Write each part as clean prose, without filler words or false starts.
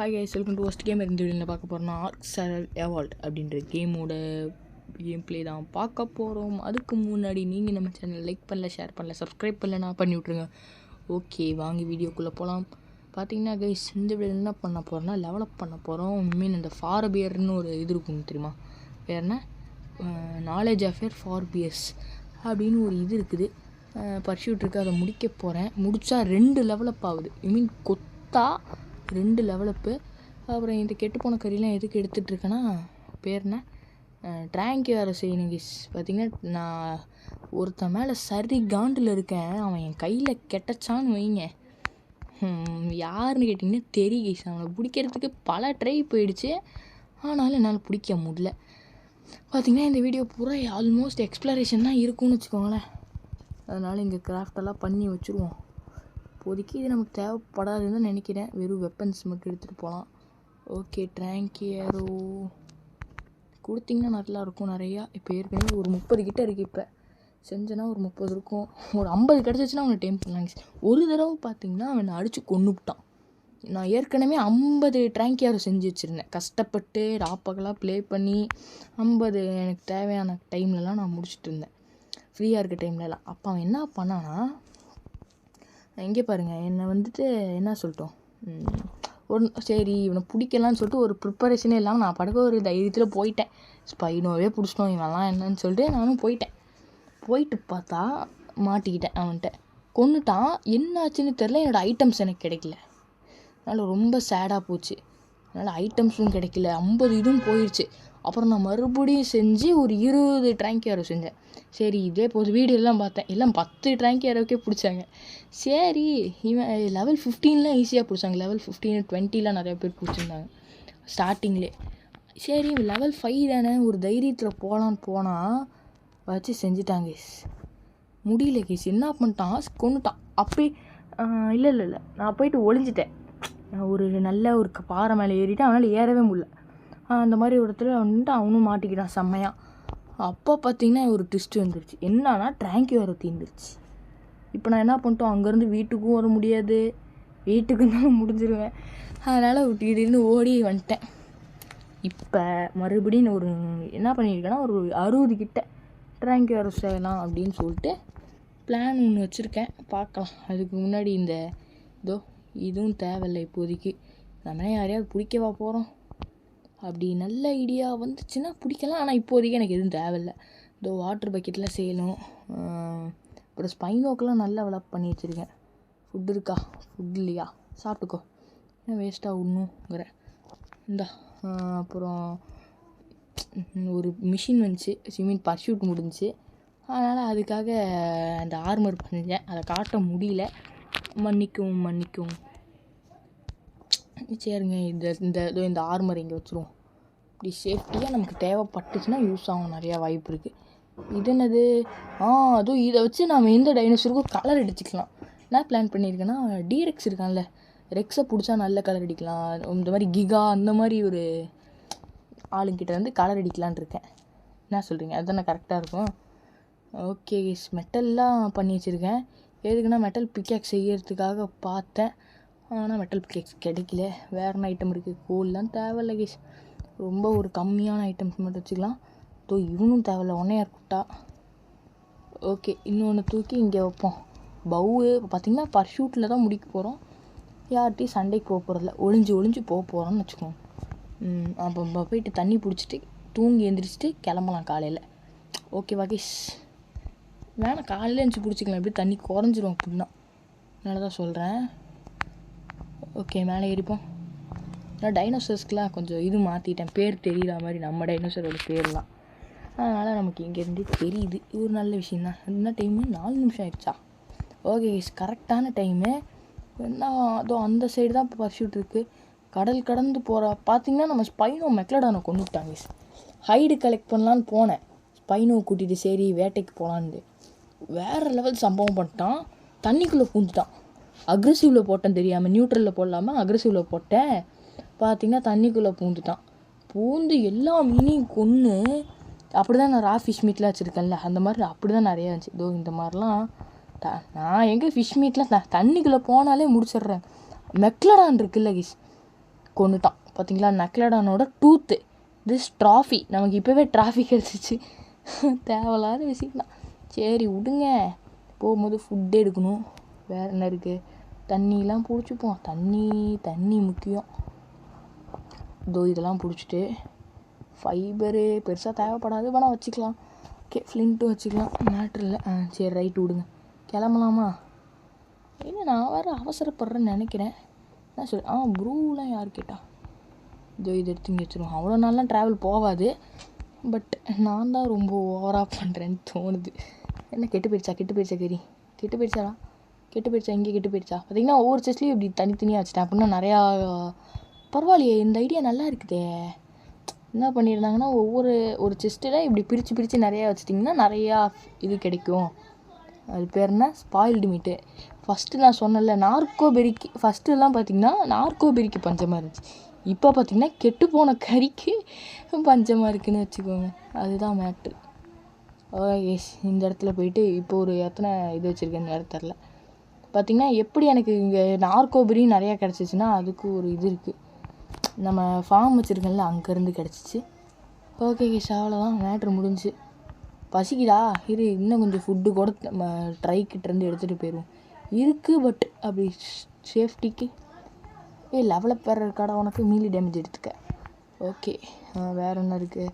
Hi guys, welcome to first game. இந்த வீடியோவில் பார்க்க போகிறோம்னா ஆர்க் சரல் எவால்ட் அப்படின்ற கேமோட கேம் ப்ளே தான் பார்க்க போகிறோம். அதுக்கு முன்னாடி நீங்கள் நம்ம சேனல் லைக் பண்ணல, ஷேர் பண்ணல, சப்ஸ்கிரைப் பண்ணலன்னா பண்ணி விட்ருங்க. ஓகே, வாங்கி வீடியோக்குள்ளே போகலாம். பார்த்தீங்கன்னா கைஸ், இந்த வீடியோ என்ன பண்ண போகிறோம்னா லெவலப் பண்ண போகிறோம். மீன் இந்த ஃபார்பியர்னு ஒரு இது இருக்கும் தெரியுமா, வேறுனா நாலேஜ் அஃபேர் ஃபார்பியர்ஸ் அப்படின்னு ஒரு இது இருக்குது. பர்சியூட் இருக்குது, அதை முடிக்க போகிறேன். முடித்தா 2 லெவலப் ஆகுது. மீன் கொத்தா 2 லெவலப்பு. அப்புறம் இந்த கெட்டுப்போன கறிலாம் எதுக்கு எடுத்துகிட்ருக்கேன்னா, பேர் என்ன, ட்ராங்க் வேறு செய்யணும் கிஸ். பார்த்திங்கன்னா நான் ஒருத்தன் மேலே சரி காண்டில் இருக்கேன். அவன் என் கையில் கெட்டச்சான்னு வைங்க, யாருன்னு கேட்டிங்கன்னா தெரியும் கிஸ். அவனை பிடிக்கிறதுக்கு பல ட்ரை போயிடுச்சு, ஆனாலும் என்னால் பிடிக்க முடியல. பார்த்திங்கன்னா இந்த வீடியோ பூரா ஆல்மோஸ்ட் எக்ஸ்ப்ளரேஷன் தான் இருக்கும்னு வச்சுக்கோங்களேன். அதனால் இங்கே கிராஃப்டெல்லாம் பண்ணி வச்சுருவோம். இப்போதைக்கு இது நமக்கு தேவைப்படாதுன்னு தான் நினைக்கிறேன். வெறும் வெப்பன்ஸ் மட்டும் எடுத்துகிட்டு போகலாம். ஓகே, ட்ராங்கியரோ கொடுத்திங்கன்னா நல்லாயிருக்கும் நிறையா. இப்போ ஏற்கனவே ஒரு 30 கிட்ட இருக்குது. இப்போ செஞ்சேன்னா ஒரு 30 இருக்கும். ஒரு 50 கிடச்சிச்சின்னா அவனை டைம் பண்ணலாங்க. ஒரு தடவை பார்த்திங்கன்னா அவனை அடித்து கொன்னுவிட்டான். நான் ஏற்கனவே 50 ட்ராங்கியாரோ செஞ்சு வச்சுருந்தேன். கஷ்டப்பட்டு ராப்பகலாக ப்ளே பண்ணி 50 எனக்கு தேவையான டைம்லலாம் நான் முடிச்சுட்டு இருந்தேன், ஃப்ரீயாக இருக்க டைம்லலாம். அப்போ அவன் என்ன பண்ணான்னா, எங்கே பாருங்கள், என்னை வந்துட்டு என்ன சொல்லிட்டோம், சரி இவனை பிடிக்கலான்னு சொல்லிட்டு ஒரு ப்ரிப்பரேஷனே இல்லாமல் நான் படுக்க ஒரு தைரியத்தில் போயிட்டேன். ஸ்பைனோவே பிடிச்சிட்டோம், இவன்லாம் என்னன்னு சொல்லிட்டு நானும் போயிட்டேன். போயிட்டு பார்த்தா மாட்டிக்கிட்டேன். அவன்கிட்ட கொன்னுட்டான். என்ன ஆச்சுன்னு தெரில. என்னோடய ஐட்டம்ஸ் எனக்கு கிடைக்கல. அதனால் ரொம்ப சேடாக போச்சு. அதனால் ஐட்டம்ஸும் கிடைக்கல, 50 இதுவும் போயிடுச்சு. அப்புறம் நான் மறுபடியும் செஞ்சு ஒரு 20 ட்ராங்கியாரோ செஞ்சேன். சரி இதே போது வீடியோலாம் பார்த்தேன், எல்லாம் 10 ட்ராங்கியாரோக்கே பிடிச்சாங்க. சரி இவன் லெவல் 15லாம் ஈஸியாக பிடிச்சாங்க. லெவல் 15 20லாம் நிறையா பேர் பிடிச்சிருந்தாங்க ஸ்டார்டிங்லேயே. சரி லெவல் 5 தானே, ஒரு தைரியத்தில் போகலான்னு போனால் வச்சு செஞ்சுட்டாங்க. முடியல கேஸ். என்ன பண்ணிட்டான், கொன்னுட்டான். அப்போ இல்லை நான் போயிட்டு ஒளிஞ்சிட்டேன். ஒரு நல்ல ஒரு பாறை மேலே ஏறிட்டு அவனால் ஏறவே முடியல. அந்த மாதிரி ஒரு இடத்துல வந்துட்டு அவனும் மாட்டிக்கிட்டான் செம்மையாக. அப்போ பார்த்திங்கன்னா ஒரு ட்விஸ்ட்டு வந்துருச்சு. என்னன்னா ட்ராங்கியாரோ தீர்ந்துருச்சு. இப்போ நான் என்ன பண்ணிட்டோம், அங்கேருந்து வீட்டுக்கும் வர முடியாது, வீட்டுக்கு இருந்தாலும் முடிஞ்சிருவேன். அதனால் திடீர்னு ஓடி வந்துட்டேன். இப்போ மறுபடியும் ஒரு என்ன பண்ணியிருக்கேன்னா, ஒரு 60 கிட்ட ட்ராங்கியாரோ செய்யலாம் அப்படின்னு சொல்லிட்டு பிளான் ஒன்று வச்சுருக்கேன். பார்க்கலாம். அதுக்கு முன்னாடி இந்த இதுவும் தேவையில்லை இப்போதைக்கு. நம்ம யாரையாவது பிடிக்கவா போகிறோம். அப்படி நல்ல ஐடியா வந்துச்சுன்னா பிடிக்கலாம், ஆனால் இப்போதைக்கு எனக்கு எதுவும் தேவையில்லை. வாட்டர் பக்கெட்டில் செய்யணும். அப்புறம் ஸ்பைனோக்கெலாம் நல்லா டெவலப் பண்ணி வச்சுருக்கேன். ஃபுட் இருக்கா, ஃபுட் இல்லையா, சாப்பிட்டுக்கோ, ஏன் வேஸ்ட்டாக விடணுங்கிறேன். இந்தா அப்புறம் ஒரு மிஷின் வந்துச்சு, ஸ்விம்மிங் பர்சூட் முடிஞ்சிச்சு. அதனால் அதுக்காக அந்த ஆர்மர் பண்ணிட்டேன். அதை காட்ட முடியல, மன்னிக்கும். சரிங்க, இந்த ஆர்மர் இங்கே வச்சுருவோம். இப்படி சேஃப்டியாக நமக்கு தேவைப்பட்டுச்சுன்னா யூஸ் ஆகும், நிறையா வாய்ப்பு இருக்குது. இது என்னது, அதுவும் இதை வச்சு நம்ம எந்த டைனோசருக்கும் கலர் அடிச்சுக்கலாம். என்ன பிளான் பண்ணியிருக்கேன்னா, டீரெக்ஸ் இருக்கான்ல, ரெக்ஸை பிடிச்சா நல்ல கலர் அடிக்கலாம். இந்த மாதிரி கிகா அந்த மாதிரி ஒரு ஆளுங்கிட்ட வந்து கலர் அடிக்கலான் இருக்கேன். என்ன சொல்கிறீங்க, அதுதானே கரெக்டாக இருக்கும். ஓகே, மெட்டல்லாம் பண்ணி வச்சுருக்கேன். எதுக்குன்னா மெட்டல் பிக்கேக்ஸ் செய்யறதுக்காக பார்த்தேன், ஆனால் மெட்டல் பிக்கேக்ஸ் கிடைக்கல. வேறு ஐட்டம் இருக்குது. கோல்லாம் தேவையில்லை கேஸ், ரொம்ப ஒரு கம்மியான ஐட்டம்ஸ் மட்டும் வச்சுக்கலாம். இவனும் தேவையில்லை, ஒன்னையார் குட்டா. ஓகே, இன்னொன்று தூக்கி இங்கே வைப்போம். பவு பார்த்திங்கன்னா பர்ஷூட்டில் தான் முடிக்க போகிறோம். யார்கிட்டையும் சண்டைக்கு போக போகிறதில்ல, ஒளிஞ்சு போக போகிறோன்னு வச்சுக்கோங்க. அப்போ போயிட்டு தண்ணி பிடிச்சிட்டு தூங்கி எழுந்திரிச்சிட்டு கிளம்பலாம் காலையில். ஓகேவா கேஸ், வேணாம் காலையில் எழுந்துச்சி பிடிச்சிக்கலாம், எப்படி தண்ணி குறைஞ்சிரும் அப்படின்னா, அதனால தான் சொல்கிறேன். ஓகே, மேலே ஏறிப்போம். நான் டைனோசர்ஸ்க்கெலாம் கொஞ்சம் இது மாற்றிட்டேன், பேர் தெரிகிற மாதிரி நம்ம டைனோசரோட பேர்லாம். அதனால் நமக்கு இங்கேருந்து தெரியுது, இது ஒரு நல்ல விஷயந்தான். என்ன டைமு, 4 நிமிஷம் ஆயிடுச்சா. ஓகே கேஸ், கரெக்டான டைமு. அந்த சைடு தான் இப்போ பர்சூட் இருக்குது. கடல் கடந்து போகிற பார்த்திங்கன்னா நம்ம ஸ்பைனோ மெக்லடானை கொண்டுட்டாங்க. ஹைடு கலெக்ட் பண்ணலான்னு போனேன், ஸ்பைனோவை கூட்டிகிட்டு. சரி வேட்டைக்கு போகலான்னு வேறு லெவல் சம்பவம் பண்ணிட்டான். தண்ணிக்குள்ளே பூந்துட்டான். அக்ரெசிவில் போட்டேன் தெரியாமல், நியூட்ரலில் போடலாமல் அக்ரெசிவில் போட்டேன். பார்த்திங்கன்னா தண்ணிக்குள்ளே பூந்து எல்லா மீனையும் கொன்று. அப்படி தான் நான் ரா ஃபிஷ் மீட்லாம் வச்சுருக்கேன்ல, அந்த மாதிரி அப்படி தான் நிறையா இருந்துச்சு. இந்த மாதிரிலாம் நான் எங்கே ஃபிஷ் மீட்லாம் தண்ணிக்குள்ளே போனாலே முடிச்சிடுறேன். மெக்லடான் இருக்குல்ல கிஸ், கொண்டுட்டான். பார்த்தீங்களா, நக்லடானோட டூத்து. This trophy. நமக்கு இப்போவே ட்ராஃபி கிடச்சிச்சு. தேவையில்லாத விஷயம் தான். சரி விடுங்க. போகும்போது ஃபுட்டு எடுக்கணும். வேறு என்ன இருக்குது, தண்ணியெலாம் பிடிச்சிப்போம். தண்ணி முக்கியம். இதெல்லாம் பிடிச்சிட்டு ஃபைபரு பெருசாக தேவைப்படாது, வேணால் வச்சுக்கலாம். ஓகே, ஃப்ளின்ட்டும் வச்சுக்கலாம், மேட்ரு இல்லை. சரி ரைட்டு விடுங்க, கிளம்பலாமா? இல்லை, நான் வேறு அவசரப்படுறேன்னு நினைக்கிறேன். என்ன சொல்லி ப்ரூலாம் யார் கேட்டா? இது எடுத்து இங்கே வச்சுருவோம். அவ்வளோ நாள்லாம் ட்ராவல் போகாது, பட் நான் தான் ரொம்ப ஓவராக பண்ணுறேன்னு தோணுது. என்ன கெட்டு போயிடுச்சா கறி? கெட்டு போயிடுச்சா இங்கே கெட்டு போயிடுச்சா? பார்த்திங்கன்னா ஒவ்வொரு செஸ்லேயும் இப்படி தனித்தனியாக வச்சுட்டேன். அப்படின்னா நிறையா பரவாயில்லையே, இந்த ஐடியா நல்லா இருக்குதே. என்ன பண்ணியிருந்தாங்கன்னா, ஒரு செஸ்ட்டில் இப்படி பிரித்து நிறையா வச்சிட்டிங்கன்னா நிறையா இது கிடைக்கும். அது பேர் என்ன, ஸ்பாயில்டு மீட்டு. ஃபஸ்ட்டு நான் சொன்னல நார்கோபெரிக்கு, ஃபஸ்ட்டுலாம் பார்த்திங்கன்னா நார்கோபெரிக்கு பஞ்சமாக இருந்துச்சு. இப்போ பார்த்திங்கன்னா கெட்டு போன கறிக்கு பஞ்சமாக இருக்குதுன்னு வச்சுக்கோங்க. அதுதான் மேட்ரு. எஸ், இந்த இடத்துல போயிட்டு இப்போ ஒரு எத்தனை இது வச்சுருக்கேன்னு வேறு தெரில. பார்த்திங்கன்னா எப்படி எனக்கு இங்கே நார்கோபெரி நிறையா கிடச்சிச்சின்னா அதுக்கு ஒரு இது இருக்குது. நம்ம ஃபார்ம் வச்சுருக்கோம்ல, அங்கேருந்து கிடச்சிச்சு. ஓகே கேஷ், அவ்வளோதான், மேட்ரு முடிஞ்சு. பசிக்குதா இரு, இன்னும் கொஞ்சம் ஃபுட்டு கூட நம்ம ட்ரைக்கிட்டேருந்து எடுத்துகிட்டு போயிடுவோம். இருக்குது, பட் அப்படி சேஃப்டிக்கு லெவலப் வேறு இருக்காடா உனக்கு. மீலி டேமேஜ் எடுத்துக்க. ஓகே, வேறு என்ன இருக்குது,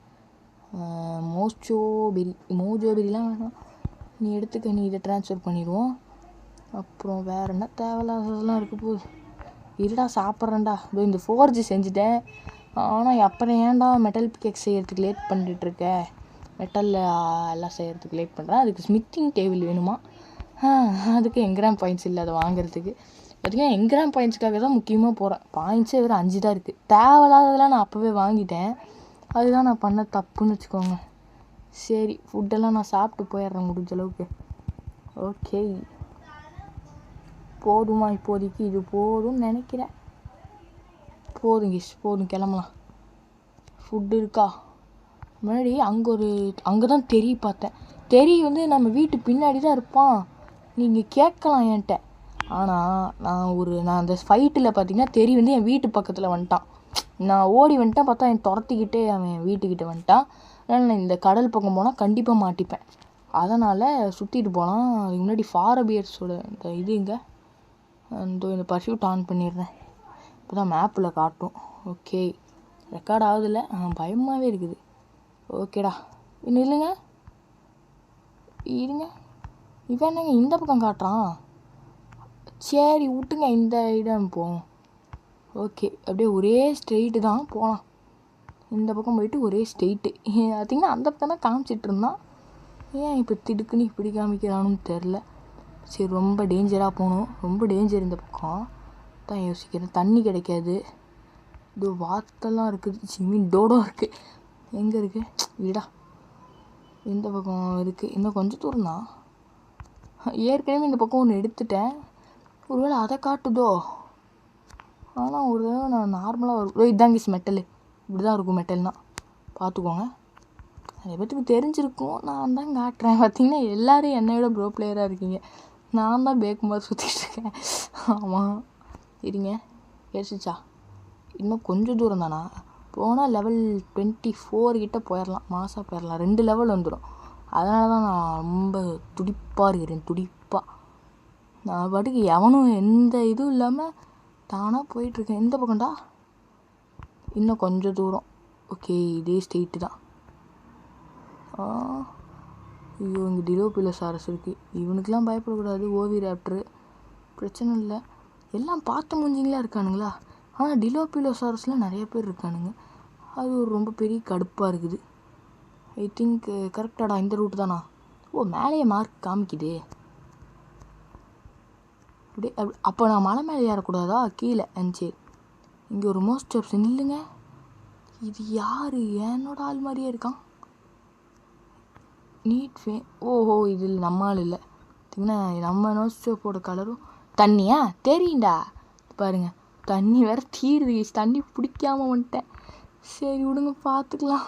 மோஜோபெரிலாம் வேணாம், நீ எடுத்துக்க, நீ இதை ட்ரான்ஸ்ஃபர் பண்ணிடுவோம். அப்புறம் வேறு என்ன தேவையில்லாததெல்லாம் இருக்குது போகுது. இருடா சாப்பிட்றேன்டா. இந்த ஃபோர்ஜி செஞ்சுட்டேன். ஆனால் அப்புறம் ஏன்டா மெட்டல் கேக் செய்கிறதுக்கு லேட் பண்ணிட்டுருக்க? மெட்டலில் எல்லாம் செய்கிறதுக்கு லேட் பண்ணுறேன். அதுக்கு ஸ்மித்திங் டேபிள் வேணுமா? அதுக்கு எங்கிராம் பாயிண்ட்ஸ் இல்லை அதை வாங்குறதுக்கு. பார்த்திங்கன்னா எங்கிராம் பாயிண்ட்ஸுக்காக தான் முக்கியமாக போகிறேன். பாயிண்ட்ஸே வேறு 5 தான் இருக்குது. தேவையில்லாததெல்லாம் நான் அப்போவே வாங்கிட்டேன். அதுதான் நான் பண்ண தப்புன்னு வச்சுக்கோங்க. சரி, ஃபுட்டெல்லாம் நான் சாப்பிட்டு போயிடுறேன் முடிஞ்ச அளவுக்கு. ஓகே, போதுமா இப்போதைக்கு? இது போதும்னு நினைக்கிறேன். போதும், கிளம்பலாம். ஃபுட்டு இருக்கா? முன்னாடி அங்கே தான் தெரி பார்த்தேன். தெரி நம்ம வீட்டு பின்னாடி தான் இருப்பான். நீங்கள் கேட்கலாம் என்கிட்ட. ஆனால் நான் அந்த ஃபைட்டில் பார்த்தீங்கன்னா தெரி என் வீட்டு பக்கத்தில் வந்துட்டான். நான் ஓடி வந்துட்டேன், பார்த்தா என் துரத்திக்கிட்டே அவன் வீட்டுக்கிட்ட வந்துட்டான். அதனால் நான் இந்த கடல் பக்கம் போனால் கண்டிப்பாக மாட்டிப்பேன். அதனால் சுற்றிட்டு போகலாம். அதுக்கு முன்னாடி ஃபாரபியர்ஸோட இந்த இது இங்கே இந்த பர்ஃப்யூட் ஆன் பண்ணிடுறேன். இப்போ தான் மேப்பில் காட்டும். ஓகே, ரெக்கார்ட் ஆகுதில்ல, பயமாகவே இருக்குது. ஓகேடா, இன்னும் இருங்க, இவன் என்னங்க இந்த பக்கம் காட்டுறான்? சரி விட்டுங்க, இந்த இடம் போவோம். ஓகே, அப்படியே ஒரே ஸ்ட்ரெயிட்டு தான் போகலாம். இந்த பக்கம் போயிட்டு ஒரே ஸ்ட்ரெயிட்டு. பார்த்திங்கன்னா அந்த பக்கம் தான் காமிச்சிட்டு இருந்தான். ஏன் இப்போ திடுக்குன்னு இப்படி காமிக்கிறானுன்னு தெரில. சரி, ரொம்ப டேஞ்சராக போகணும். ரொம்ப டேஞ்சர் இந்த பக்கம் தான் யோசிக்கிறேன். தண்ணி கிடைக்காது. இது வாத்தெல்லாம் இருக்குது, டோடோ இருக்குது. எங்கே இருக்குது வீடா? இந்த பக்கம் இருக்குது. இன்னும் கொஞ்சம் தூரம் தான். ஏற்கனவே இந்த பக்கம் ஒன்று எடுத்துட்டேன். ஒருவேளை அதை காட்டுதோ? ஆனால் ஒரு தடவை நான் நார்மலாக இதாங்க மெட்டலு. இப்படி தான் இருக்கும் மெட்டல்னால், பார்த்துக்கோங்க. நிறைய பேத்துக்கு தெரிஞ்சிருக்கும், நான் தான் காட்டுறேன். பார்த்திங்கன்னா எல்லோரும் என்னை விட ப்ரோ பிளேயராக இருக்கீங்க. நான் தான் பேக்குமாதிரி சுற்றிட்டுருக்கேன். ஆமாம், இருங்க, கேசிச்சா? இன்னும் கொஞ்சம் தூரம் தானா? போனால் லெவல் 24 கிட்டே போயிடலாம், மாதம் போயிடலாம். 2 லெவல் வந்துடும். அதனால தான் நான் ரொம்ப துடிப்பாக இருக்கிறேன். நான் பாட்டுக்கு எவனும் எந்த இதுவும் இல்லாமல் தானாக போயிட்டுருக்கேன். எந்த பக்கம்டா? இன்னும் கொஞ்சம் தூரம். ஓகே, இதே ஸ்ட்ரெயிட்டு தான். ஐயோ, இங்கே டிலோபிலோசாரஸ் இருக்குது. இவனுக்கெலாம் பயப்படக்கூடாது. ஓவிராப்டரு பிரச்சனை இல்லை. எல்லாம் பார்த்து மூஞ்சிங்களா இருக்கானுங்களா? ஆனால் டிலோபிலோசாரஸில் நிறைய பேர் இருக்கானுங்க. அது ஒரு ரொம்ப பெரிய கடுப்பாக இருக்குது. ஐ திங்க் கரெக்டாடா, இந்த ரூட்டு தானா? மேலேயே மார்க் காமிக்குது. அப்படியே அப்போ நான் மலை மேலே ஏறக்கூடாதா? கீழே சரி. இங்கே ஒரு மோஸ்ட் ஸ்டெப்ஸ் இல்லைங்க. இது யார்? என்னோட ஆள் மாதிரியே இருக்கான். நீட் ஓஹோ, இது நம்ம ஆள் இல்லை. பார்த்தீங்கன்னா நம்ம நோஸ் ஸ்டெப்போட கலரும் தண்ணியா தெரியுண்டா. பாருங்கள், தண்ணி வேறு தீருது. தண்ணி பிடிக்காமல் வந்துட்டேன். சரி விடுங்க, பார்த்துக்கலாம்.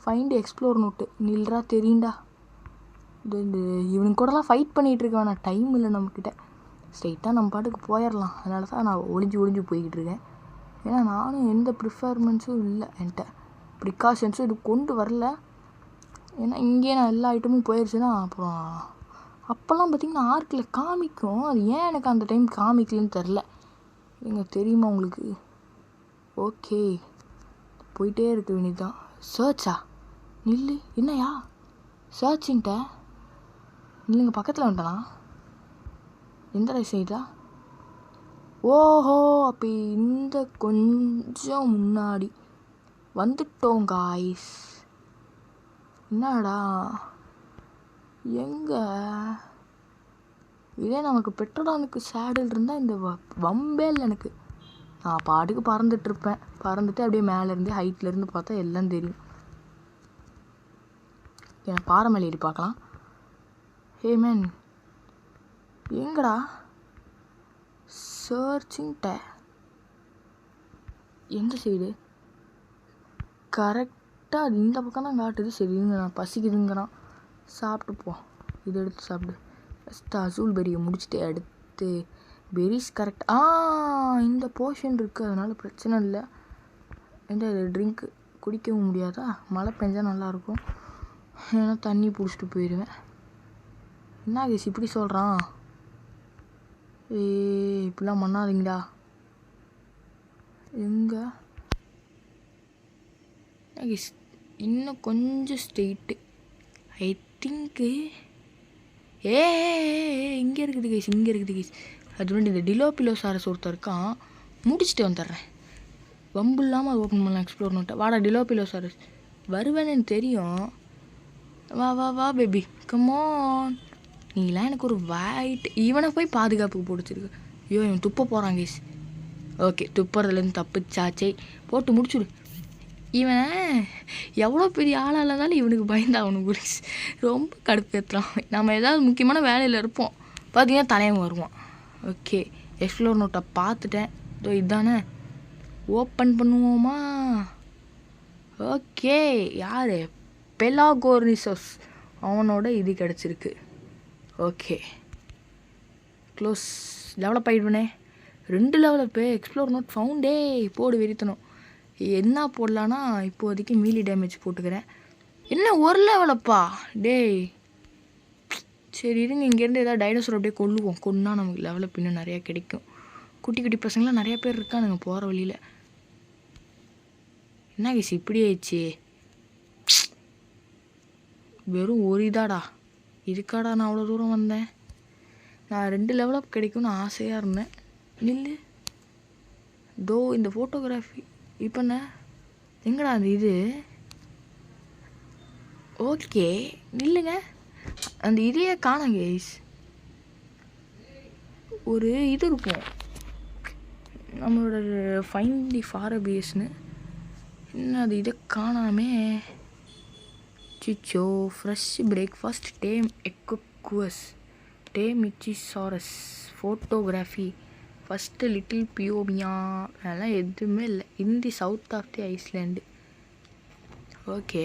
ஃபைண்ட் எக்ஸ்ப்ளோர் நோட்டு நில்றா தெரியுண்டா. இந்த இவனுக்கு கூடலாம் ஃபைட் பண்ணிகிட்டு இருக்க வேணாம், டைம் இல்லை நம்மக்கிட்ட. ஸ்ட்ரைட்டாக நம்ம பாட்டுக்கு போயிடலாம். அதனால தான் நான் ஒளிஞ்சு போய்கிட்டு இருக்கேன். ஏன்னா நானும் எந்த ப்ரிஃபர்மென்ஸும் இல்லை என்கிட்ட, ப்ரிகாஷன்ஸும் இது கொண்டு வரல. ஏன்னா இங்கேயே நான் எல்லா ஐட்டமும் போயிடுச்சுன்னா அப்புறம் அப்போல்லாம் பார்த்திங்கன்னா ஆர்க்கில் காமிக்கும். அது ஏன் எனக்கு அந்த டைம் காமிக்கலன்னு தெரில. எங்கே தெரியுமா உங்களுக்கு? ஓகே, போயிட்டே இருக்க வேண்டியதுதான். சர்ச்சா? நில்லு, என்னையா சர்ச்சின்ட்ட? இல்லைங்க, பக்கத்தில் வந்துட்டனா? எந்த சைடா? ஓஹோ, அப்போ இந்த கொஞ்சம் முன்னாடி வந்துட்டோம் காய்ஸ். என்னடா எங்கே? இதே நமக்கு பெட்ரோடானுக்கு சேடில் இருந்தால் இந்த வம்பே இல்லை எனக்கு. நான் பாட்டுக்கு பறந்துட்டுருப்பேன். பறந்துட்டு அப்படியே மேலேருந்து ஹைட்லேருந்து பார்த்தா எல்லாம் தெரியும். எனக்கு பாறை மேலே ஏறி பார்க்கலாம். ஹே மேன், எங்கடா சர்ச்சிங்கிட்ட? எந்த சைடு? கரெக்டாக அது இந்த பக்கம் தான் காட்டுது. சரிங்க, நான் பசிக்குதுங்கிறான். சாப்பிட்டு போ, இது எடுத்து சாப்பிடு. ஃபஸ்ட்டு அசூல் பெரியை முடிச்சுட்டு அடுத்து பெரிஸ். கரெக்ட். இந்த போர்ஷன் இருக்குது, அதனால் பிரச்சனை இல்லை. இந்த ட்ரிங்க்கு குடிக்கவும் முடியாதா? மழை பெஞ்சால் நல்லாயிருக்கும், ஏன்னா தண்ணி பிடிச்சிட்டு போயிடுவேன். என்ன கேஸ் இப்படி சொல்கிறான்? இப்படிலாம் பண்ணாதீங்கடா. எங்கே கேஸ்? இன்னும் கொஞ்சம் ஸ்ட்ரெயிட்டு ஐ திங்க்கு. இங்கே இருக்குது கேஸ், இங்கே இருக்குது கேஸ். அது வந்து இந்த டிலோபிலோசாரஸ் ஒருத்தர் இருக்கான், முடிச்சுட்டு வந்துடுறேன். வம்பு இல்லாமல் அது ஓப்பன் பண்ணலாம் எக்ஸ்ப்ளோர் நோட்டை. வாடா டிலோபிலோசாரஸ், வருவேன்னு எனக்கு தெரியும். வா வா வா பேபி, கமான். நீலாம் எனக்கு ஒரு வாய்ட். இவனை போய் பாதுகாப்புக்கு பிடிச்சிருக்கு. ஐயோ, இவன் துப்ப போகிறான் கேஸ். ஓகே, துப்புறதுலேருந்து தப்புச்சாச்சே, போட்டு முடிச்சுடு. இவன் எவ்வளோ பெரிய ஆளாக இருந்தாலும் இவனுக்கு பயந்து அவனுக்கு குறிச்சு ரொம்ப கடுப்பேற்றுறான். நம்ம ஏதாவது முக்கியமான வேலையில் இருப்போம், பார்த்தீங்கன்னா தலைவன் வருவான். ஓகே, எக்ஸ்ப்ளோர் நோட்டை பார்த்துட்டேன். இதோ இதுதானே, ஓப்பன் பண்ணுவோமா? ஓகே, யார்? பெலாகோர்னிசஸ், அவனோட இது கிடச்சிருக்கு. Okay, close. டெவலப் ஆகிடுவேனே. 2 லெவலப்பு. எக்ஸ்ப்ளோர் நோட் ஃபவுண்டே. போடு வெறித்தணும். என்ன போடலான்னா இப்போதைக்கு மீலி டேமேஜ் போட்டுக்கிறேன். என்ன 1 லெவலப்பா டேய்? சரி இருங்க, இங்கேருந்து ஏதாவது டைனோசர் அப்படியே கொல்லுவோம். கொன்னா நமக்கு லெவலப் இன்னும் நிறையா கிடைக்கும். குட்டி குட்டி பசங்களாம் நிறையா பேர் இருக்கானுங்க போகிற வழியில். என்ன கேஸ் இப்படி ஆயிடுச்சு? வெறும் ஒரு இதாடா, இதுக்காடா நான் அவ்வளோ தூரம் வந்தேன். நான் 2 லெவலப் கிடைக்கும்னு ஆசையாக இருந்தேன். நில்லு தோ, இந்த ஃபோட்டோகிராஃபி இப்போ என்ன? எங்கடா அந்த இது? ஓகே நில்லுங்க, அந்த இதையே காணோம் கேஸ். ஒரு இது இருக்கும் நம்மளோட ஃபைன் தி ஃபாரபியஸ்னு, என்ன அது இதை காணாமே. சிச்சோ, fresh breakfast, tame equus, tame ichthyosaurus, photography, first little phiomia, அதெல்லாம் எதுவுமே இல்லை. In the south of the island. Okay,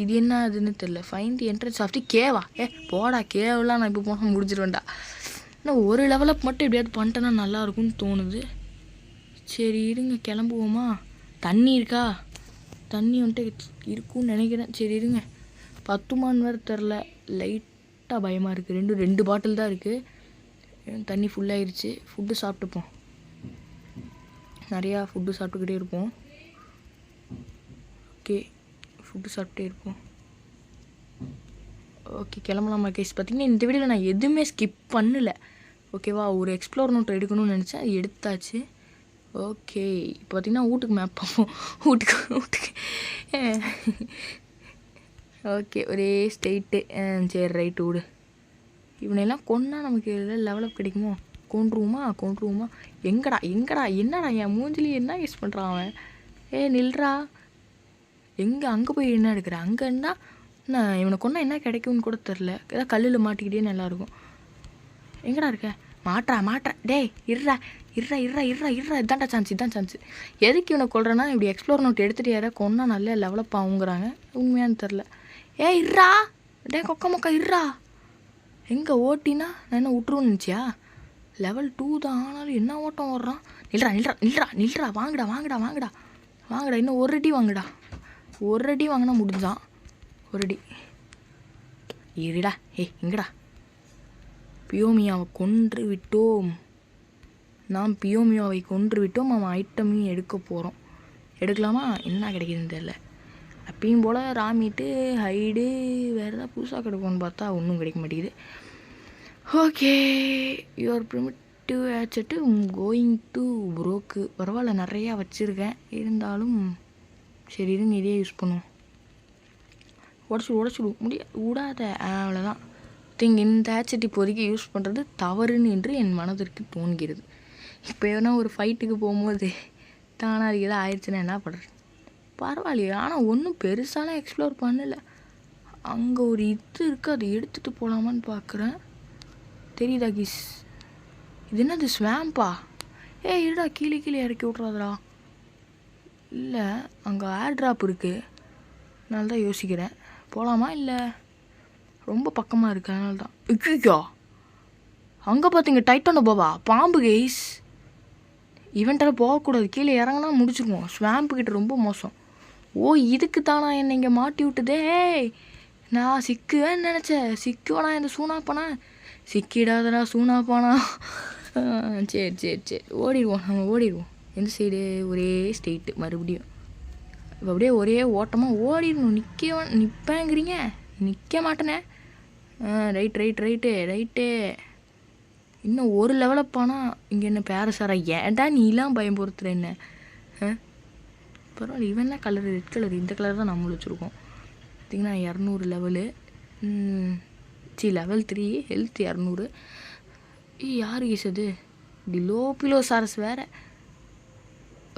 இது என்ன அதுன்னு தெரில. Find the entrance of the கேவா? போடா, கேவெலாம் நான் இப்போ போனால் முடிஞ்சிருவேன்டா. இன்னும் 1 லெவலப் மட்டும் எப்படியாவது பண்ணிட்டேன்னா நல்லாயிருக்கும்னு தோணுது. சரி இருங்க, கிளம்புவோமா? தண்ணி இருக்கா? தண்ணி வந்துட்டு இருக்கும்னு நினைக்கிறேன். சரி இருங்க, 10 வேறு தெரில, லைட்டாக பயமாக இருக்குது. 2 பாட்டில் தான் இருக்குது. தண்ணி ஃபுல்லாகிடுச்சு. ஃபுட்டு சாப்பிட்டுப்போம், நிறையா ஃபுட்டு சாப்பிட்டுக்கிட்டே இருப்போம். ஓகே, ஃபுட்டு சாப்பிட்டே இருப்போம். ஓகே, கிளம்பலாமா கேஸ்? பார்த்திங்கன்னா இந்த வீடியோவில் நான் எதுவுமே ஸ்கிப் பண்ணலை. ஓகேவா, ஒரு எக்ஸ்ப்ளோர் நோட் எடுக்கணும்னு நினச்சேன், அது எடுத்தாச்சு. ஓகே, இப்போ பார்த்திங்கன்னா வீட்டுக்கு மேப் பார்ப்போம். வீட்டுக்கு ஓகே, ஒரே ஸ்ட்ரெயிட்டு. சரி ரைட்டு விடு. இவனையெல்லாம் கொன்னா நமக்கு லெவலப் கிடைக்குமோ? கொன்றுவோமா? எங்கடா என்னடா என் மூஞ்சிலி என்ன யூஸ் பண்ணுறான் அவன்? நில்றா. எங்கே அங்கே போய் என்ன எடுக்கிறேன்? அங்கேன்னா நான் இவனை கொன்னா என்ன கிடைக்கும்னு கூட தெரில. ஏதாவது கல்லில் மாட்டிக்கிட்டே நல்லாயிருக்கும். எங்கடா இருக்க? மாட்டுறா. டேய் இர்றா. இதான்டா சான்ஸ். எதுக்கு இவனை கொள்றேன்னா, இப்படி எக்ஸ்ப்ளோர் நோட் எடுத்துகிட்டு யாரா கொன்னா நல்ல லெவலப் ஆகுங்கிறாங்க. உண்மையானு தெரில. இர்றா. டே கொக்க மொக்கா இர்றா. எங்கே ஓட்டினா நான் என்ன விட்ருன்னு நினச்சியா? லெவல் 2 தான், ஆனாலும் என்ன ஓட்டம் ஓடுறான். நில்றா வாங்கடா இன்னும் ஒரு அடி வாங்கடா. ஒரு அடி வாங்கினா முடிஞ்சான். ஒரு அடி இருடா. எங்கடா? பியோமியாவை கொன்று விட்டோம். அவன் ஐட்டமையும் எடுக்க போகிறோம். எடுக்கலாமா? என்ன கிடைக்குதுன்னு தெரில. அப்பயும் போல் ராமிட்டு ஹைடு வேறு ஏதாவது புதுசாக கிடைக்கும்னு பார்த்தா ஒன்றும் கிடைக்க மாட்டேங்குது. Okay, your primitive hatchet going to broke. பரவாயில்ல, நிறையா வச்சுருக்கேன். இருந்தாலும் சரி இருங்க, இதே யூஸ் பண்ணுவோம். உடச்சிடு விடாத. அவ்வளோதான். இந்த ஆச்சட் இப்போதைக்கு யூஸ் பண்ணுறது தவறுன்னு என்று என் மனதிற்கு தோன்கிறது. இப்போ எவனா ஒரு ஃபைட்டுக்கு போகும்போது தானாக அதுக்கு எதாவது ஆயிடுச்சுன்னா என்ன பண்ணுறது? பரவாயில்லையே. ஆனால் ஒன்றும் பெருசாலாம் எக்ஸ்ப்ளோர் பண்ணலை. அங்கே ஒரு இது இருக்குது, அதை எடுத்துகிட்டு போகலாமான்னு பார்க்குறேன். தெரியுதா கிஸ்? இது என்னது ஸ்வாம்பா? இருடா, கீழே இறக்கி விட்றாதடா. இல்லை, அங்கே ஏர் ட்ராப் இருக்குது. அதனால தான் யோசிக்கிறேன், போகலாமா இல்லை ரொம்ப பக்கமாக இருக்குது. அதனால தான். ஐயோ, அங்கே பார்த்தீங்க டைட்டானோபாவா? பாம்பு கைஸ். இவன்ட்டால் போகக்கூடாது, கீழே இறங்கினா முடிச்சுக்குவோம். ஸ்வாம்புக்கிட்ட ரொம்ப மோசம். இதுக்கு தானா என்னை இங்கே மாட்டி விட்டுதே. நான் சிக்குவேன்னு நினச்சேன். சிக்குவேனா இந்த சூனாப்பானா? சிக்கிடாதடா சூனாப்பானா. சரி ஓடிடுவோம். எந்த சைடு? ஒரே ஸ்ட்ரெயிட்டு மறுபடியும். இப்போ அப்படியே ஒரே ஓட்டமாக ஓடிடணும். நிற்பேங்கிறீங்க, நிற்க மாட்டேனே. ரைட்டு. இன்னும் ஒரு லெவலப்பானா இங்கே என்ன பேரசாரா? ஏன்டா நீலாம் பயம் பொறுத்துற என்ன? பரவாயில்ல. இவன் என்ன கலரு? Red colour. இந்த கலர் தான் நம்மளும் வச்சுருக்கோம். பார்த்திங்கன்னா 200 லெவலு. Level 3 health 200. யார் ஈசது? டிலோபிலோசாரஸ் வேறு.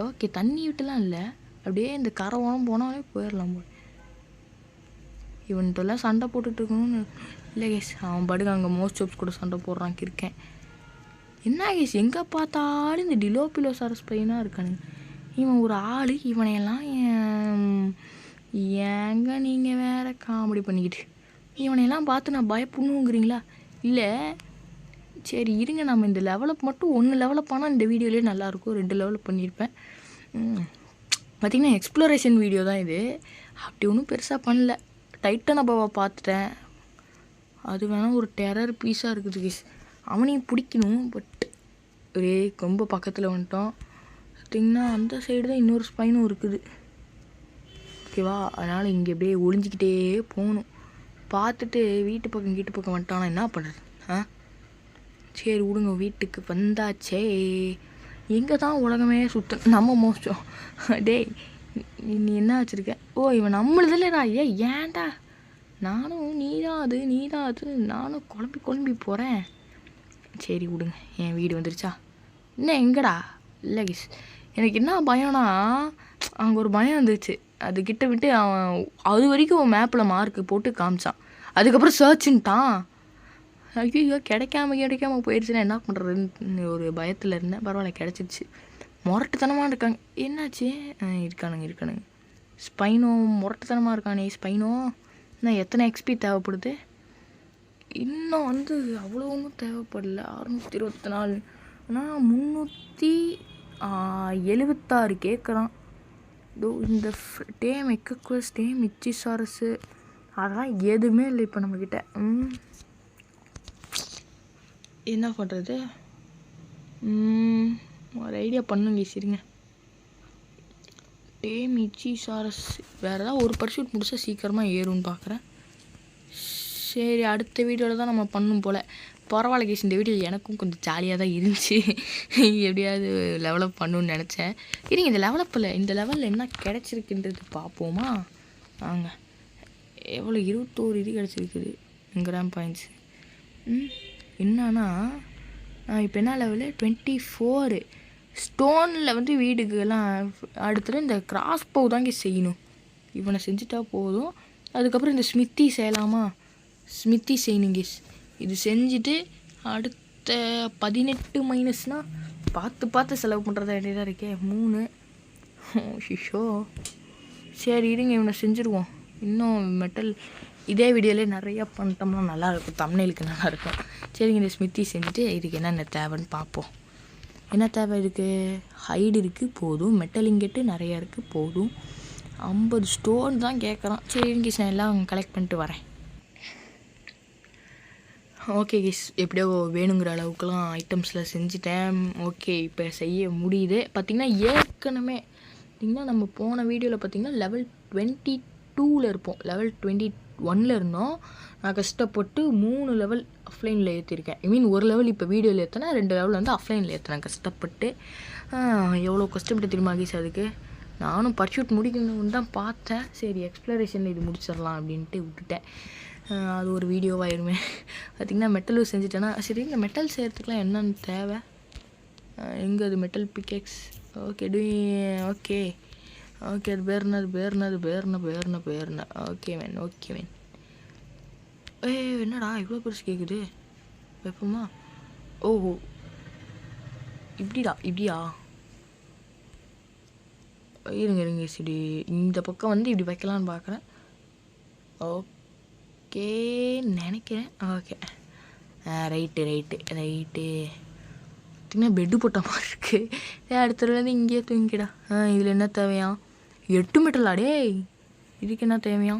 ஓகே, தண்ணி விட்டுலாம் இல்லை, அப்படியே இந்த கரை ஓரம் போனாலே போயிடலாம் போல். இவன்ட்டெல்லாம் சண்டை போட்டுட்ருக்கணும்னு இல்லை கேஸ். அவன் படுக்க அங்கே மோஸ்டோப்ஸ் கூட சண்டை போடுறான் இருக்கேன். என்ன கேஸ், எங்கே பார்த்தாலும் இந்த டிலோபிலோசாரஸ் பையனாக இருக்கானுங்க. இவன் ஒரு ஆள். இவனையெல்லாம் ஏங்க நீங்கள் வேறு காமெடி பண்ணிக்கிட்டு இவனையெல்லாம் பார்த்து நான் பயப்படணுங்கிறீங்களா? இல்லை, சரி இருங்க, நம்ம இந்த லெவலப் மட்டும் 1 லெவலப் ஆனால் இந்த வீடியோலேயே நல்லாயிருக்கும். 2 லெவலப் பண்ணியிருப்பேன். பார்த்திங்கன்னா எக்ஸ்ப்ளோரேஷன் வீடியோ தான் இது. அப்படி ஒன்றும் பெருசாக பண்ணல. டைட்டானோபாவை பார்த்துட்டேன். அது வேணால் ஒரு டெரர் பீஸாக இருக்குது கேஸ். அவனையும் பிடிக்கணும். பட் ஒரே ரொம்ப பக்கத்தில் வந்துட்டோம். பார்த்திங்கன்னா அந்த சைடு தான் இன்னொரு ஸ்பைனும் இருக்குது. ஓகேவா? அதனால் இங்கே அப்படியே ஒளிஞ்சிக்கிட்டே போகணும். பார்த்துட்டு வீட்டு பக்கம் வந்துட்டானா என்ன பண்ணுறது? சரி விடுங்க, வீட்டுக்கு வந்தாச்சே. எங்கே தான் உலகமே நம்ம மோசம். டேய், நீ என்ன வச்சுருக்க? இவன் நம்மளுதில்லடா. ஏன்டா? நானும் நீ தான் அது நானும் குழம்பி போகிறேன். சரி விடுங்க, என் வீடு வந்துருச்சா? இன்னும் எங்கடா? இல்லை கிஸ், எனக்கு என்ன பயம்னா, அங்கே ஒரு பயம் வந்துச்சு. அதுக்கிட்ட விட்டு அவன் அது வரைக்கும் மேப்பில் மார்க்கு போட்டு காமிச்சான். அதுக்கப்புறம் சர்ச்சுன்ட்டான். ஐயோ, கிடைக்காம போயிடுச்சுன்னா என்ன பண்ணுறதுன்னு ஒரு பயத்தில் இருந்தேன். பரவாயில்ல, கிடச்சிருச்சு. முரட்டுத்தனமாக இருக்காங்க. என்னாச்சு? இருக்கானுங்க. ஸ்பைனோ முரட்டுத்தனமாக இருக்கானே. ஸ்பைனோ இன்னும் எத்தனை எக்ஸ்பி தேவைப்படுது? இன்னும் அவ்வளோ ஒன்றும் தேவைப்படல. 624. ஆனால் 376 கேட்குறான். இந்த டேம் எக்கக்வஸ், டேம் இச்சிசாரஸு, அதெல்லாம் எதுவுமே இல்லை இப்போ நம்மக்கிட்ட. என்ன பண்ணுறது? ஒரு ஐடியா பண்ணுங்க, சரிங்க. டேம் இச்சிசாரஸ் வேறு ஏதாவது ஒரு பர்சூட் முடிச்சா சீக்கிரமாக ஏறும்னு பார்க்குறேன். சரி, அடுத்த வீடியோவில் தான் நம்ம பண்ணும் போல். பரவாயில்ல கேஸ், இந்த வீடியோ எனக்கும் கொஞ்சம் ஜாலியாக தான் இருந்துச்சு. எப்படியாவது லெவலப் பண்ணணுன்னு நினச்சேன். இருங்க, இந்த லெவலில் என்ன கிடச்சிருக்குன்றது பார்ப்போமா? வாங்க. எவ்வளோ 21 இது கிடச்சிருக்குது கிராம் பாயிண்ட்ஸு. என்னன்னா இப்போ என்ன லெவலு? 24. ஸ்டோனில் வீடுக்கெல்லாம் அடுத்தது இந்த கிராஸ் பவு தாங்க செய்யணும். இவனை செஞ்சுட்டா போதும். அதுக்கப்புறம் இந்த ஸ்மித்தி செய்யலாமா? ஸ்மித்தி செய்யணும் கேஸ். இது செஞ்சுட்டு அடுத்த 18 மைனஸ்னால் பார்த்து செலவு பண்ணுறதா வேண்டியதாக இருக்கே. 3. ஷிஷோ. சரி இருங்க, இவனை செஞ்சுருவோம். இன்னும் மெட்டல் இதே வீடியோலேயே நிறையா பண்ணிட்டோம்னா நல்லாயிருக்கும், தம்ப்நெயிலுக்கு நல்லாயிருக்கும். சரிங்க, இந்த ஸ்மித்தி செஞ்சுட்டு இதுக்கு என்னென்ன தேவைன்னு பார்ப்போம். என்ன தேவை இருக்குது? ஹைடு இருக்குது, போதும். மெட்டல் இங்கெட்டு நிறையா இருக்குது, போதும். 50 ஸ்டோன் தான் கேட்குறான். சரி கேஸ், நான் எல்லாம் கலெக்ட் பண்ணிட்டு வரேன். ஓகே கேஸ், எப்படியோ வேணுங்கிற அளவுக்குலாம் ஐட்டம்ஸில் செஞ்சுட்டேன். ஓகே, இப்போ செய்ய முடியுது. பார்த்திங்கன்னா ஏற்கனவே பார்த்திங்கன்னா நம்ம போன வீடியோவில் பார்த்திங்கன்னா லெவல் 22 இருப்போம். லெவல் 21 இருந்தோம். நான் கஷ்டப்பட்டு 3 லெவல் ஆஃப்லைனில் ஏற்றிருக்கேன். ஐ மீன் ஒரு லெவல் இப்போ வீடியோவில் ஏற்றினேன், 2 லெவல் வந்து ஆஃப்லைனில் ஏற்றினேன் கஷ்டப்பட்டு. எவ்வளோ கஷ்டப்பட்டு தெரியுமா கேஸ் அதுக்கு. நானும் பர்சூட் முடிக்கணும்னு தான் பார்த்தேன். சரி எக்ஸ்ப்ளரேஷனில் இது முடிச்சிடலாம் அப்படின்ட்டு விட்டுட்டேன். அது ஒரு வீடியோவாயிருமே. பார்த்திங்கன்னா மெட்டலும் செஞ்சுட்டேன்னா சரி. இந்த மெட்டல் செய்கிறதுக்குலாம் என்னென்னு தேவை? எங்கே அது மெட்டல் பிக்கெக்ஸ்? ஓகே ஓகே ஓகே, அது பேர்ன ஓகே மேன், ஓகே மேன். என்னடா இவ்வளோ பெருசு கேட்குது? வைப்போமா? ஓஹோ, இப்படியா? இருங்க சரி, இந்த பக்கம் வந்து இப்படி வைக்கலான்னு பார்க்குறேன். ஓகே நினைக்கிறேன். Okay right. பார்த்திங்கன்னா பெட்டு போட்ட மாதிரி இருக்குது. அடுத்ததுலேருந்து இங்கேயே தூங்கிடா. இதில் என்ன தேவையா? 8 மெட்டல் ஆடே. இதுக்கு என்ன தேவையா?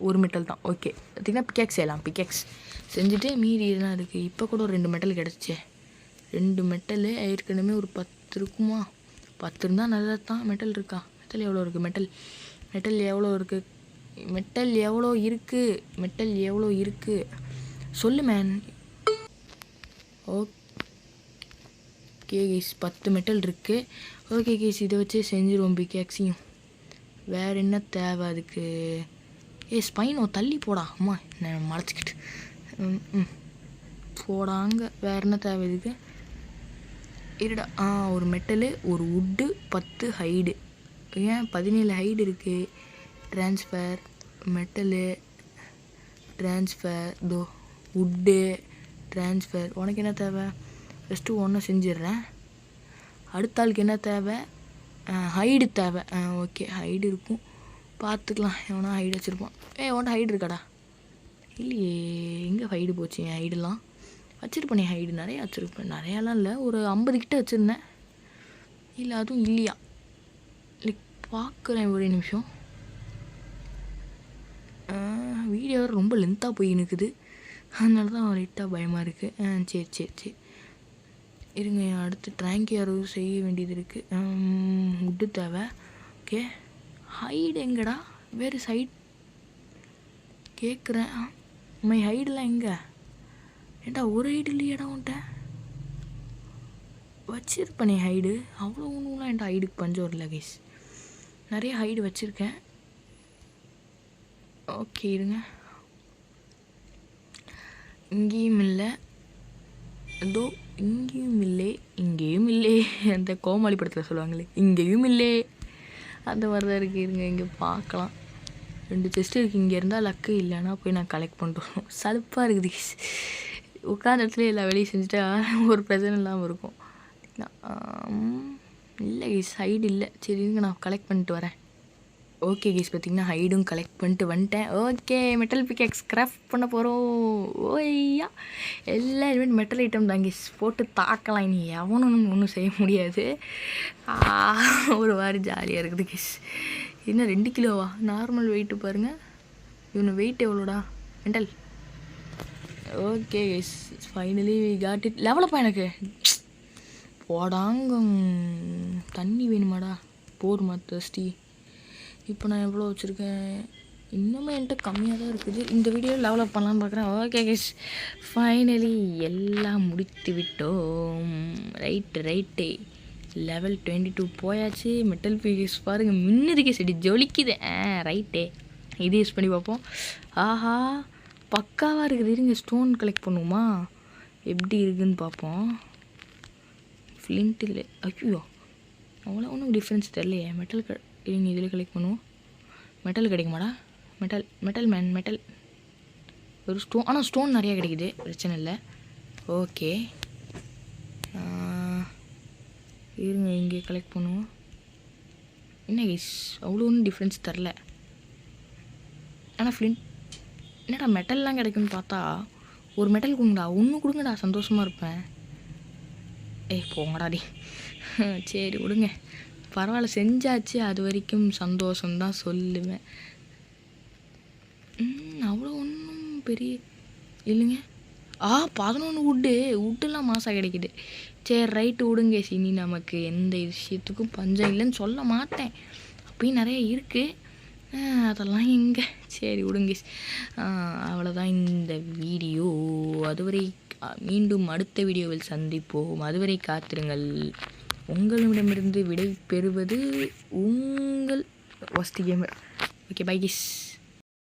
1 மெட்டல் தான். ஓகே, பார்த்திங்கன்னா பிக்கேக்ஸ் செய்யலாம். பிக்கேக்ஸ் செஞ்சுட்டு மீறி இதெல்லாம் இருக்குது. இப்போ கூட ஒரு 2 மெட்டல் கிடச்சிச்சு. 2 மெட்டல் ஏற்கனவே ஒரு 10 இருக்குமா? 10 இருந்தால் நல்லது தான். மெட்டல் இருக்கா? மெட்டல் எவ்வளோ இருக்குது? மெட்டல் எவ்வளோ இருக்குது சொல்லு மேன். ஓகே கேஸ், 10 மெட்டல் இருக்குது. ஓகே கேஸ், இதை வச்சு செஞ்சுருவோம் பிக்கேக்ஸையும். வேறு என்ன தேவை அதுக்கு? ஸ்பைனோ தள்ளி போடா. அம்மா நான் மறைச்சிக்கிட்டு போடாங்க. வேறு என்ன தேவை இதுக்கு? இருடா. ஒரு மெட்டலு, ஒரு வுட்டு, 10 ஹைடு. ஏன் 17 ஹைடு இருக்குது. Transfer, metal, transfer, wood, transfer. உனக்கு என்ன தேவை? ஃபஸ்ட்டு ஒன்று செஞ்சிடுறேன். அடுத்த ஆளுக்கு என்ன தேவை? ஹைடு தேவை. ஓகே, ஹைடு இருக்கும், பார்த்துக்கலாம். எவனா ஹைடு வச்சுருப்பான். உன்ட்ட ஹைடு இருக்காடா? இல்லையே, எங்கே ஹைடு போச்சு? என் ஹைடெலாம் வச்சுருப்பேன். ஹைடு நிறையா வச்சுருப்பேன். நிறையாலாம் இல்லை, ஒரு 50 கிட்ட வச்சுருந்தேன். இல்லை அதுவும் இல்லையா? லைக் பார்க்குறேன், ஒரே நிமிஷம். வீடியோ ரொம்ப லென்த்தாக போய் நிற்குது, அதனால தான் லைட்டாக பயமாக இருக்குது. சரி இருங்க. அடுத்து ட்ராங்க் யாரும் செய்ய வேண்டியது இருக்குது. வுட்டு தேவை. ஓகே, ஹைடு எங்கடா? வேறு சைட் கேட்குறேன். மை ஹைடெலாம் எங்கே? ஏண்டா ஒரு ஹைடு இல்லையாடா உன்ட்ட? வச்சுருப்பேனே ஹைடு. அவ்வளோ ஒன்றுலாம் என்கிட்ட ஹைடுக்கு பஞ்சம் வரல கைஸ். நிறைய ஹைடு வச்சுருக்கேன். ஓகே இருங்க. இங்கேயும் இல்லை, இங்கேயும் இல்லை. அந்த கோமாளி படத்தில் சொல்லுவாங்களே, இங்கேயும் இல்லை, அந்த மாதிரி தான் இருக்குது. இருங்க இங்கே பார்க்கலாம். 2 செஸ்ட்டு இருக்குது. இங்கே இருந்தால் லக்கு, இல்லைன்னா போய் நான் கலெக்ட் பண்ணிட்டு வரணும். சலுப்பாக இருக்குது. உட்காந்த இடத்துல எல்லா வேலையும் செஞ்சுட்டா ஒரு பிரச்சனை இல்லாமல் இருக்கும். இல்லை கைஸ், ஹைடு இல்லை. சரிங்க, நான் கலெக்ட் பண்ணிட்டு வரேன். ஓகே கைஸ், பார்த்திங்கன்னா ஹைடும் கலெக்ட் பண்ணிட்டு வந்துட்டேன். ஓகே, மெட்டல் பிக்கேக்ஸ் கிராஃப்ட் பண்ண போகிறோம். ஓய்யா, எல்லாருமே மெட்டல் ஐட்டம் தான் கைஸ். போட்டு தாக்கலாம். இனி எவனும் ஒன்றும் செய்ய முடியாது. ஒரு மாதிரி ஜாலியாக இருக்குது கைஸ். என்ன 2 கிலோவா? நார்மல் வெயிட்டு பாருங்கள். இவனு வெயிட் எவ்வளோடா? Metal. Okay guys, finally got it. லெவலப்பா எனக்கு போடாங்க. தண்ணி வேணுமாடா? போருமா தஸ்டி? இப்போ நான் எவ்வளோ வச்சுருக்கேன்? இன்னுமே என்கிட்ட கம்மியாக தான் இருக்குது. இந்த வீடியோ டெவலப் பண்ணலான்னு பார்க்குறேன். ஓகே கைஸ், ஃபைனலி எல்லாம் முடித்து விட்டோம். ரைட்டு லெவல் 22 போயாச்சு. மெட்டல் பீஸ் பாருங்கள், மின்னுதுக்கே செடி ஜொலிக்குது. ரைட்டே, இது யூஸ் பண்ணி பார்ப்போம். ஆஹா, பக்காவாக இருக்குது. இருங்க, ஸ்டோன் கலெக்ட் பண்ணுவோமா? எப்படி இருக்குதுன்னு பார்ப்போம். ஃப்ளிண்ட் இல்லை. ஐயோ, அவ்வளோ ஒன்றும் டிஃப்ரென்ஸ் தெரியலையே. மெட்டல் இருங்க, இதில் கலெக்ட் பண்ணுவோம். மெட்டல் கிடைக்குமாடா? மெட்டல் ஒரு ஸ்டோன். ஆனால் ஸ்டோன் நிறையா கிடைக்குது, பிரச்சனை இல்லை. ஓகே இருங்க, இங்கே கலெக்ட் பண்ணுவோம். என்ன கைஸ், அவ்வளோ ஒன்றும் டிஃப்ரென்ஸ் தரல. ஆனால் ஃப்ளிண்ட் என்னடா மெட்டல்லாம் கிடைக்குன்னு பார்த்தா ஒரு மெட்டல் கொடுங்கடா, ஒன்று கொடுங்கடா, சந்தோஷமாக இருப்பேன். போங்கடா டி. சரி விடுங்க, பரவாயில்ல, செஞ்சாச்சு. அது வரைக்கும் சந்தோஷம்தான் சொல்லுவேன். அவ்வளோ ஒன்றும் பெரிய இல்லைங்க. 11 வுட்டெல்லாம் மாதம் கிடைக்குது. சரி ரைட்டு விடுங்க. இனி நமக்கு எந்த விஷயத்துக்கும் பஞ்சம் இல்லைன்னு சொல்ல மாட்டேன். அப்பயும் நிறைய இருக்குது, அதெல்லாம் எங்கே. சரி விடுங்க. அவ்வளோதான் இந்த வீடியோ. அதுவரை மீண்டும் அடுத்த வீடியோவில் சந்திப்போம். அதுவரை காத்திருங்கள். உங்களிடமிருந்து விடை பெறுவது உங்கள் வஸ்தி கேமர். Okay, bye kiss.